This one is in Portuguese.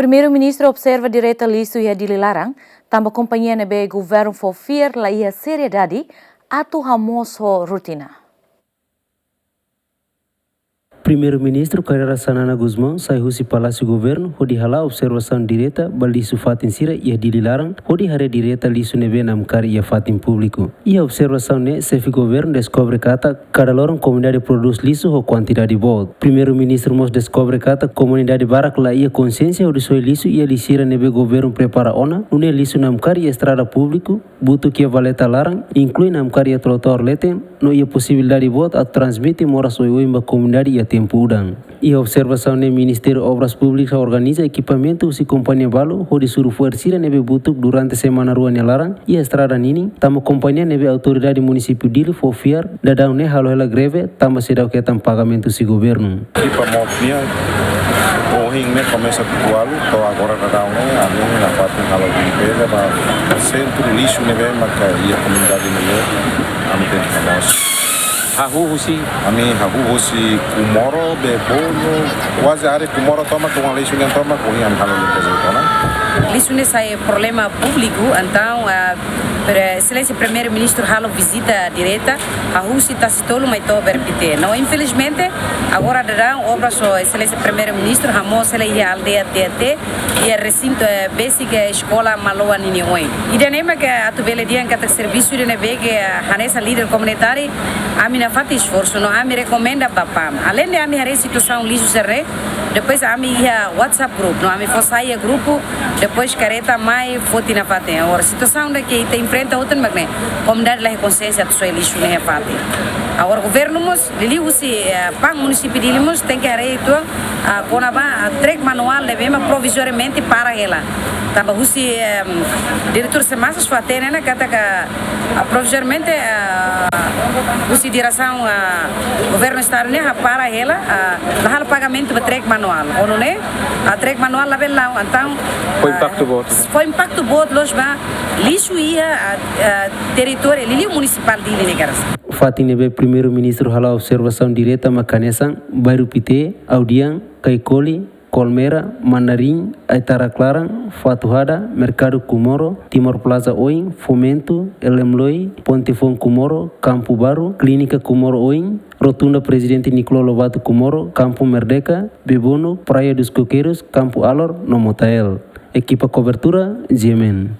Primeiro-ministro observa direita listo e dilarang, tambah companhia nebe governo fofir la ia seriedade atu hamoso rutina. Primeiro-ministro Carreira Sanana Guzmão saiu se Palácio Governo, onde hala observação direta, balisu fatin sira e dilarang, onde hare direta lisu nebe namkar e fatin público. E a observação ne, chefe governo descobre kata cada lorong comunidade produz lisu ou quantidade voto. Primeiro-ministro mos descobre kata comunidade barak la ia consciência o soi lisu e lisira nebe governo prepara ona, une lisu namkar e estrada público, butu que valeta larang, inclui namkar e trotor leten, no ia possibilidade voto a transmitir moras oimba comunidade e tempo udang. E a observação no Ministério Obras Públicas organiza equipamentos e companhia balo, onde surfuer sira nebe butuk durante semana rua nelarang e a estrada nini, tamo companhia nebe autoridade município dili fofiar, dadang ne halo hela greve, tamo sedau que tam pagamento si governo. Tipo movimento, o ringue começa a atuar, então agora dadang ne, a minha na parte halo limpeza, para centro lixo nebe, mas e a comunidade nebe, a minha tem famoso. Ami hahuhusi kumoro bebono quase a área kumoro toma com a lixo nem toma com a halo limpeza então lixo nesse é problema público então excelência primeiro-ministro halo visita direta hahusi tá se tolo mas tô berpite não infelizmente agora darão obras só excelência primeiro-ministro hamos ele ia aldeia TT e recinto basic escola maloa ninioi e denema que a tubele dia que serviço de neve que hanesa líder comunitário a minha faz esforço, não a me recomenda papam. Além de a minha situação lixo serre, depois a minha WhatsApp grupo, não a me sair grupo, depois careta mais foto na fate. Agora situação daqui tem enfrenta outra magne, como dar a consciência do seu lixo na fate. Agora governo mos, lili usi pang município de Limos tem que reito a conaba trek manual levema provisoriamente para ela. Tava usi diretor semanas fate né kata que provisoriamente usi direção governo estado né para ela lá pagamento para trek manual ou não é a trek manual lá bem lá então foi impacto bot los ba lixo ia território lili municipal de Linegaras. Fatin nebe primeiro-ministro hala observação direta macanesang bairro Pite, Audiang, Kaikoli, Colmera, Mandarim, Aitara Clarang, Fatuhada, Mercado Kumoro, Timor Plaza Oin, Fomento, Elemloi, Pontefon Kumoro, Campo Baru, Clínica Kumoro Oin, Rotunda Presidente Nicolau Lobato Kumoro, Campo Merdeca, Bebono, Praia dos Coqueiros, Campo Alor, Nomotael. Equipa cobertura, Yemen.